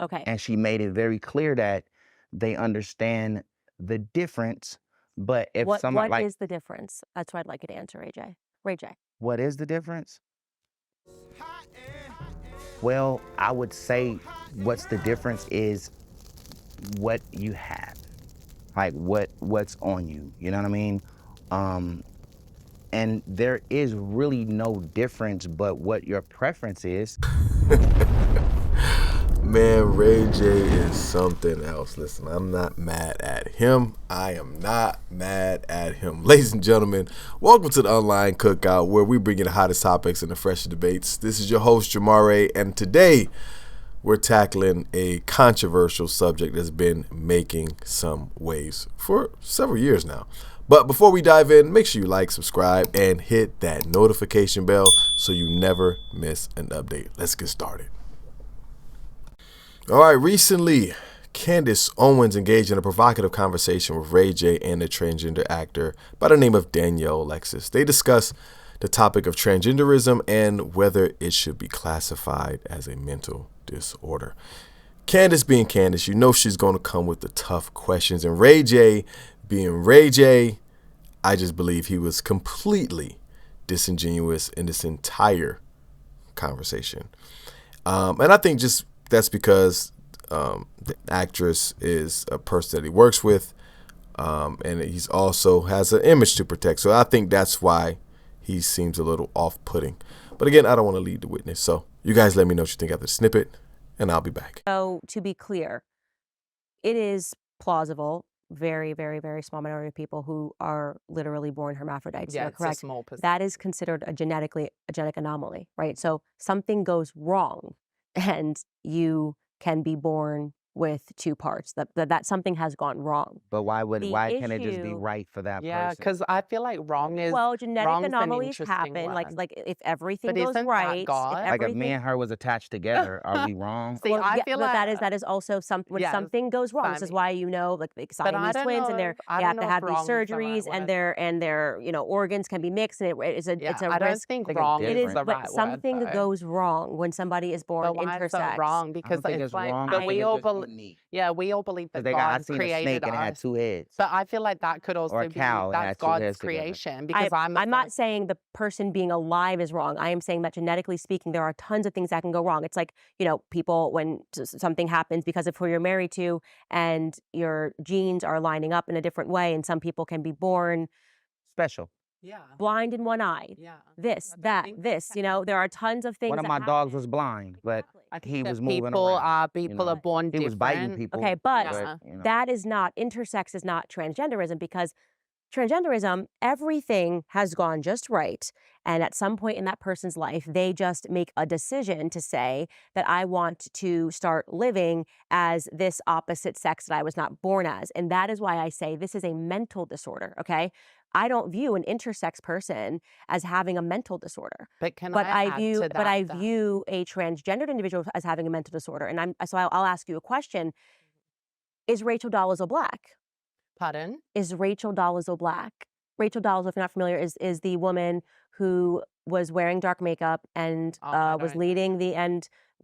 Okay. And she made it very clear that they understand the difference. But if What someone like, is the difference? That's what I'd like you to answer, AJ. Ray J. what is the difference? Well, I would say what's the difference is what you have, like what's on you. You know what I mean? And there is really no difference but what your preference is. Man, Ray J is something else. Listen, I'm not mad at him. I am not mad at him. Ladies and gentlemen, welcome to the Online Cookout, where we bring you the hottest topics and the freshest debates. This is your host, Jamare, and today we're tackling a controversial subject that's been making some waves for several years now. But before we dive in, make sure you like, subscribe, and hit that notification bell so you never miss an update. Let's get started. All right, recently, Candace Owens engaged in a provocative conversation with Ray J and a transgender actor by the name of Danielle Alexis. They discuss the topic of transgenderism and whether it should be classified as a mental disorder. Candace being Candace, you know she's going to come with the tough questions. And Ray J being Ray J, I just believe he was completely disingenuous in this entire conversation. And I think just that's because the actress is a person that he works with, and he's also has an image to protect. So I think that's why he seems a little off-putting. But again, I don't want to lead the witness. So you guys let me know what you think after the snippet, and I'll be back. So to be clear, it is plausible, very, very, very small minority of people who are literally born hermaphrodites. Yeah, You're it's correct. a small percentage. That is considered a genetic anomaly, right? So something goes wrong and you can be born with two parts. That something has gone wrong. But why The can't it just be issue- right for that Yeah, person? because I feel like wrong is Well, genetic wrong's an anomalies interesting happen. Like word. if everything But goes isn't that right, if God? Like if everything me and her was attached together, are we wrong? See, I feel but like that is also when yes, something goes wrong. This is Simon. why like the But I Siamese don't twins, and know. I they have don't to know have if these wrong is the right surgeries, and word. their organs can be mixed, and it's a Yeah, it's a I don't risk. think Think it's wrong It is is, the but right word, something though. goes wrong when somebody is born But why is it intersex. wrong? I Because don't think it's it's like, wrong. but I think we it's all just believe, unique. yeah, we all believe that I God seen a created snake and it had us. two heads. But I feel like that could Or also a be cow and that's had two God's heads together. creation. Because I'm not saying the person being alive is wrong. I am saying that genetically speaking, there are tons of things that can go wrong. It's like, people, when something happens because of who you're married to and your genes are lining up in a different way, and some people can be born Special. yeah. blind in one eye. Yeah. This, I that, think this, there are tons of things. One of that my dogs happen. was blind, but Exactly. I think he that was moving people around. are you people know. are born He different. was biting people. Okay, but Yeah. that is not, intersex is not transgenderism, because transgenderism, everything has gone just right. And at some point in that person's life, they just make a decision to say that I want to start living as this opposite sex that I was not born as. And that is why I say this is a mental disorder, okay? I don't view an intersex person as having a mental disorder. But I add to that, view a transgendered individual as having a mental disorder. And I'll ask you a question. Is Rachel Dolezal black? Pardon? Is Rachel Dolezal black? Rachel Dolezal, if you're not familiar, is the woman who was wearing dark makeup and was leading the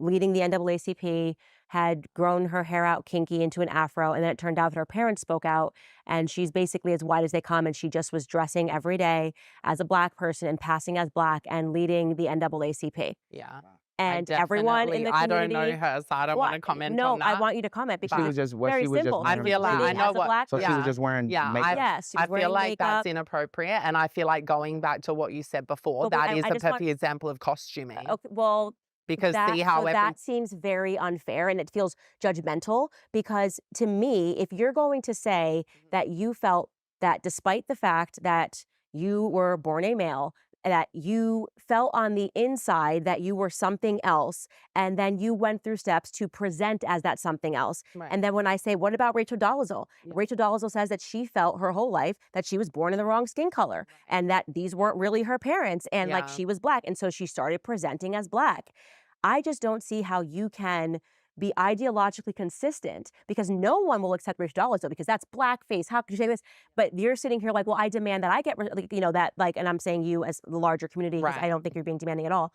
NAACP, had grown her hair out kinky into an afro, and then it turned out that her parents spoke out, and she's basically as white as they come, and she just was dressing every day as a black person and passing as black and leading the NAACP. Yeah. And everyone in the community. I don't know her, so I don't want to comment on that. No, I want you to comment because she was just very simple. I feel like I know what. So she was just wearing makeup. Yes, I feel like that's inappropriate, and I feel like going back to what you said before, that is a perfect example of costuming. Okay, well, because that seems very unfair, and it feels judgmental, because to me, if you're going to say that you felt that despite the fact that you were born a male, that you felt on the inside that you were something else, and then you went through steps to present as that something else. Right. And then when I say, what about Rachel Dolezal? Yeah. Rachel Dolezal says that she felt her whole life that she was born in the wrong skin color, and that these weren't really her parents, and like she was black, and so she started presenting as black. I just don't see how you can be ideologically consistent, because no one will accept Rachel Dolezal because that's blackface. How could you say this? But you're sitting here like, well, I demand that I get, that, like, and I'm saying you as the larger community, because I don't think you're being demanding at all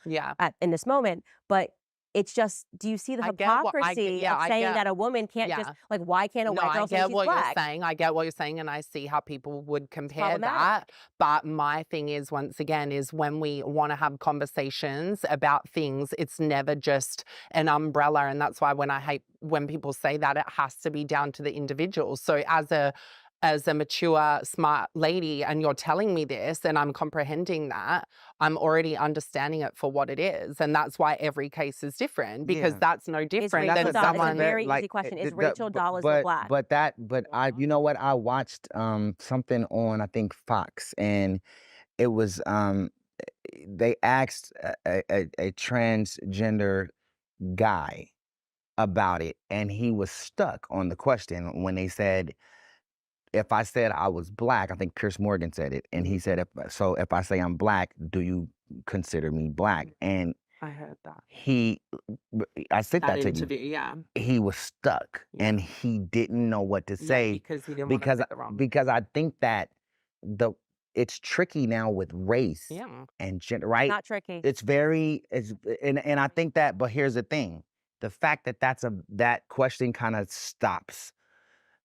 in this moment. But it's just, do you see the hypocrisy of saying that a woman can't just, like, why can't a white girl say she's black? I get what you're saying. I get what you're saying, and I see how people would compare that. But my thing is, once again, is when we want to have conversations about things, it's never just an umbrella. And that's why when I hate when people say that, it has to be down to the individual. So as a mature, smart lady, and you're telling me this and I'm comprehending that, I'm already understanding it for what it is. And that's why every case is different, because that's no different than someone. It's a very easy question. Is Rachel Dolezal black? But you know what? I watched something on, I think, Fox, and it was they asked a transgender guy about it, and he was stuck on the question when they said, if I said I was black, I think Pierce Morgan said it, and he said, if I say I'm black, do you consider me black? And I heard that. I said that to interview, you. yeah. He was stuck, and he didn't know what to say because he didn't want to say it wrong. Because I think that it's tricky now with race and gender, right? Not tricky. And I think that, but here's the thing: the fact that that question kind of stops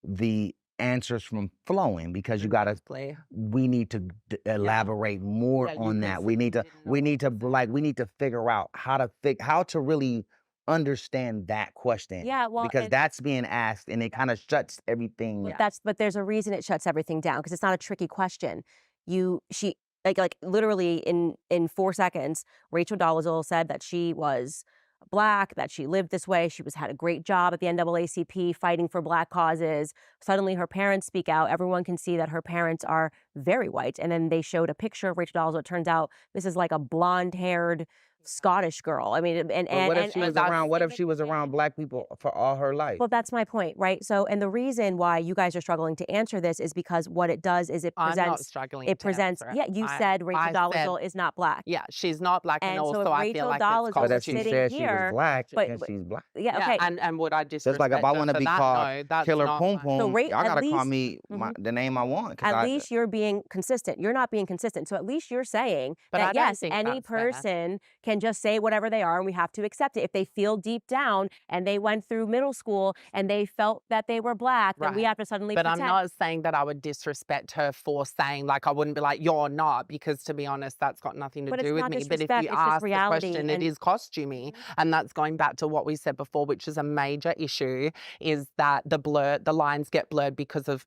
the answers from flowing, because we need to elaborate more on that. We need to figure out how to really understand that question. Yeah, well, because that's being asked, and it kind of shuts everything. But there's a reason it shuts everything down, because it's not a tricky question. She literally in 4 seconds, Rachel Dolezal said that she was black, that she lived this way. She had a great job at the NAACP fighting for black causes. Suddenly her parents speak out. Everyone can see that her parents are very white. And then they showed a picture of Rachel Dolezal. It turns out this is like a blonde-haired Scottish girl. I mean, what if she was around black people for all her life? Well, that's my point, right? So, and the reason why you guys are struggling to answer this is because what it does is it presents. I'm not struggling to answer it. Yeah, you said Rachel Dolezal is not black. Yeah, she's not black, and also so I feel like it's but if she said she was black, she's black. Yeah, okay. And would I disrespect? Just like if I want to be called Killer Poom Poom, so y'all gotta call me the name I want. At least you're being consistent. You're not being consistent. So at least you're saying that yes, any person can just say whatever they are, and we have to accept it. If they feel deep down and they went through middle school and they felt that they were black, then we have to suddenly pretend. I'm not saying that I would disrespect her for saying, like, I wouldn't be like, you're not, because to be honest, that's got nothing to do with me. But if you ask the question, it is costumey. And that's going back to what we said before, which is a major issue, is that the lines get blurred because of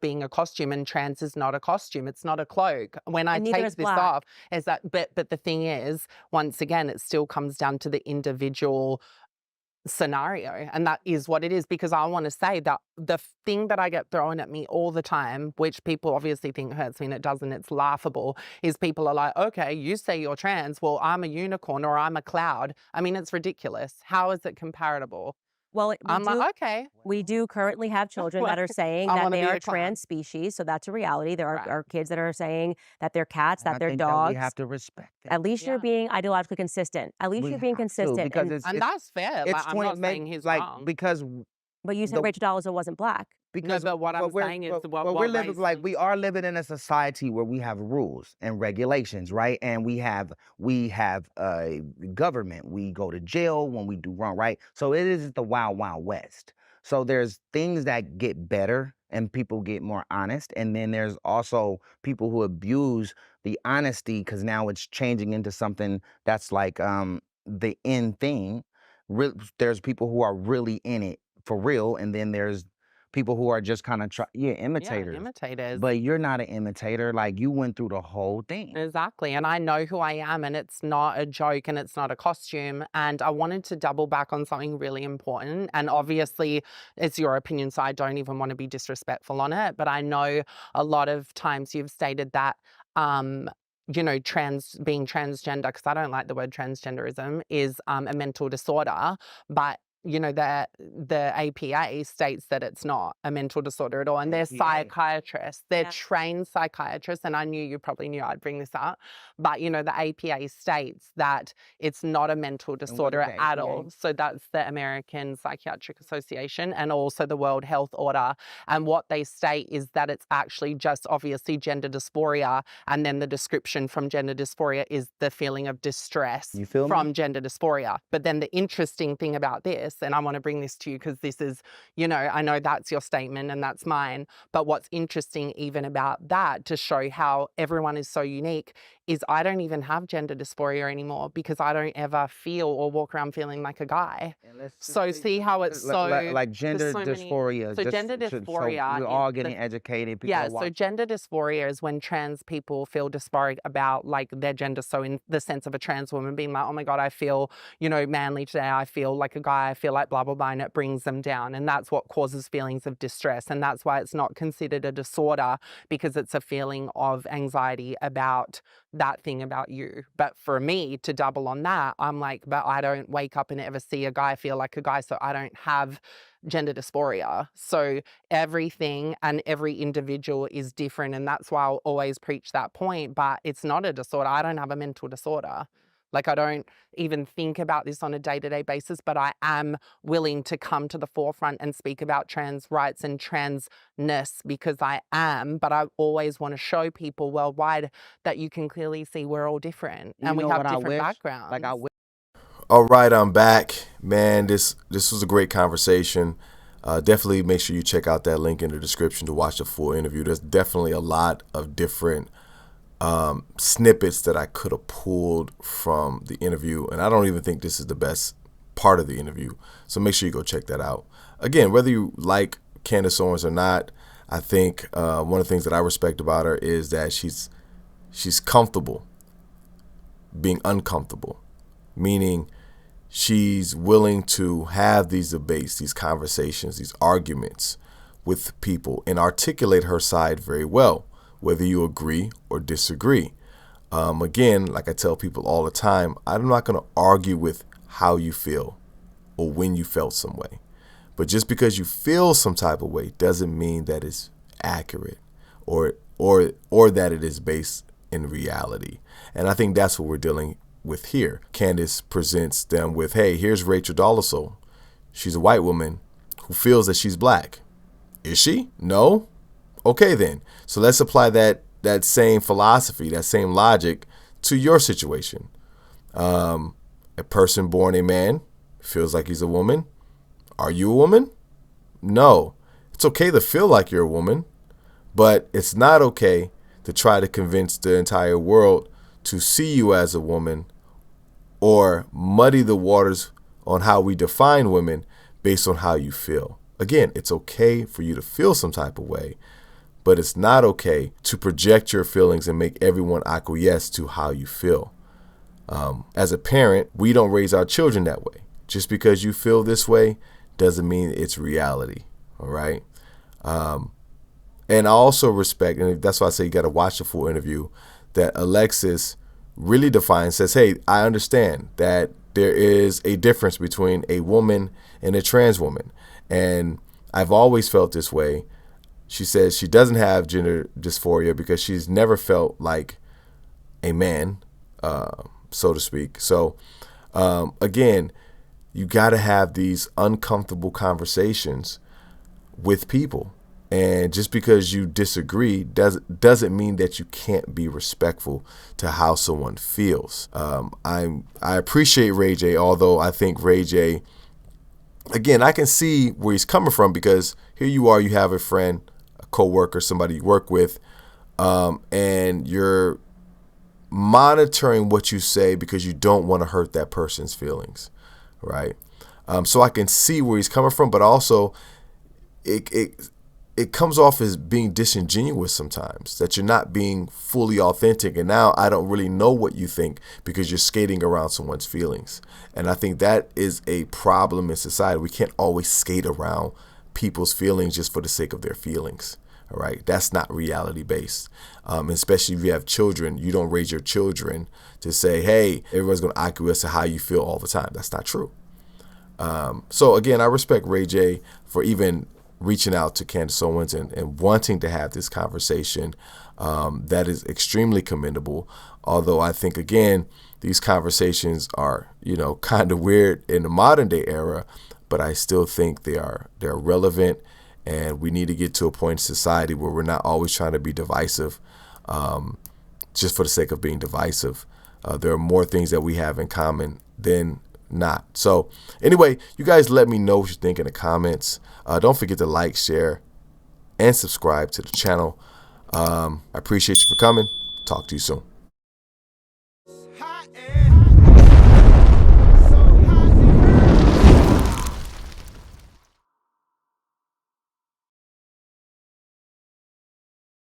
being a costume, and trans is not a costume. It's not a cloak. When I take this off, is that, but the thing is, once again, it still comes down to the individual scenario, and that is what it is. Because I want to say that the thing that I get thrown at me all the time, which people obviously think hurts me and it doesn't, it's laughable, is people are like, okay, you say you're trans, well, I'm a unicorn or I'm a cloud. I mean, it's ridiculous. How is it comparable? Well, okay. We do currently have children that are saying that they are trans species, so that's a reality. There are kids that are saying that they're cats, that they're dogs. We have to respect it. At least you're being ideologically consistent. At least you're being consistent. Because and that's fair. I'm not saying he's wrong. But you said Rachel Dolezal wasn't black. Because but what I'm saying is we are living in a society where we have rules and regulations, right? And we have government. We go to jail when we do wrong, right? So it isn't the wild, wild west. So there's things that get better and people get more honest. And then there's also people who abuse the honesty, because now it's changing into something that's like the in thing. There's people who are really in it for real. And then there's people who are just kind of imitators. Yeah, imitators. But you're not an imitator. Like, you went through the whole thing. Exactly. And I know who I am, and it's not a joke and it's not a costume. And I wanted to double back on something really important. And obviously it's your opinion, so I don't even want to be disrespectful on it. But I know a lot of times you've stated that you know, being transgender, because I don't like the word transgenderism, is a mental disorder. But you know, the APA states that it's not a mental disorder at all. And they're psychiatrists, they're trained psychiatrists. And I knew you probably knew I'd bring this up, but you know, the APA states that it's not a mental disorder at all. So that's the American Psychiatric Association and also the World Health Order. And what they state is that it's actually just obviously gender dysphoria. And then the description from gender dysphoria is the feeling of distress from gender dysphoria. But then the interesting thing about this, and I want to bring this to you because this is, you know, I know that's your statement and that's mine. But what's interesting even about that, to show how everyone is so unique, is I don't even have gender dysphoria anymore because I don't ever feel or walk around feeling like a guy. So see how it's so like gender dysphoria. So gender dysphoria. So we're all getting educated. So gender dysphoria is when trans people feel dysphoric about like their gender. So in the sense of a trans woman being like, oh my God, I feel, you know, manly today. I feel like a guy. I feel like blah, blah, blah. And it brings them down. And that's what causes feelings of distress. And that's why it's not considered a disorder, because it's a feeling of anxiety about that thing about you. But for me to double on that, I'm like, but I don't wake up and ever see a guy feel like a guy, so I don't have gender dysphoria. So everything and every individual is different, and that's why I'll always preach that point. But it's not a disorder. I don't have a mental disorder. Like, I don't even think about this on a day-to-day basis, but I am willing to come to the forefront and speak about trans rights and transness because I am. But I always want to show people worldwide that you can clearly see we're all different and we have different backgrounds. All right, I'm back. Man, this was a great conversation. Definitely make sure you check out that link in the description to watch the full interview. There's definitely a lot of different snippets that I could have pulled from the interview, and I don't even think this is the best part of the interview, so make sure you go check that out. Again, whether you like Candace Owens or not, I think one of the things that I respect about her is that she's comfortable being uncomfortable, meaning she's willing to have these debates, these conversations, these arguments with people and articulate her side very well, whether you agree or disagree. Again, like I tell people all the time, I'm not going to argue with how you feel or when you felt some way. But just because you feel some type of way doesn't mean that it's accurate or that it is based in reality. And I think that's what we're dealing with here. Candace presents them with, hey, here's Rachel Dolezal. She's a white woman who feels that she's black. Is she? No? Okay, then. So let's apply that same philosophy, that same logic to your situation. A person born a man feels like he's a woman. Are you a woman? No. It's okay to feel like you're a woman, but it's not okay to try to convince the entire world to see you as a woman or muddy the waters on how we define women based on how you feel. Again, it's okay for you to feel some type of way, but it's not okay to project your feelings and make everyone acquiesce to how you feel. As a parent, we don't raise our children that way. Just because you feel this way doesn't mean it's reality. All right. And I also respect, and that's why I say you got to watch the full interview, that Alexis really defines, says, hey, I understand that there is a difference between a woman and a trans woman. And I've always felt this way. She says she doesn't have gender dysphoria because she's never felt like a man, so to speak. So, again, you got to have these uncomfortable conversations with people. And just because you disagree doesn't mean that you can't be respectful to how someone feels. I appreciate Ray J, although I think Ray J, again, I can see where he's coming from, because here you are, you have a friend, a coworker, somebody you work with, and you're monitoring what you say because you don't want to hurt that person's feelings, right? So I can see where he's coming from, but also it comes off as being disingenuous sometimes, that you're not being fully authentic. And now I don't really know what you think because you're skating around someone's feelings. And I think that is a problem in society. We can't always skate around people's feelings just for the sake of their feelings. All right. That's not reality based. Especially if you have children, you don't raise your children to say, hey, everyone's going to acquiesce to how you feel all the time. That's not true. So again, I respect Ray J for even reaching out to Candace Owens and wanting to have this conversation. That is extremely commendable. Although I think, again, these conversations are, kind of weird in the modern day era, but I still think they're relevant, and we need to get to a point in society where we're not always trying to be divisive, just for the sake of being divisive. There are more things that we have in common than not. So anyway, you guys let me know what you think in the comments. Don't forget to like, share, and subscribe to the channel. I appreciate you for coming. Talk to you soon.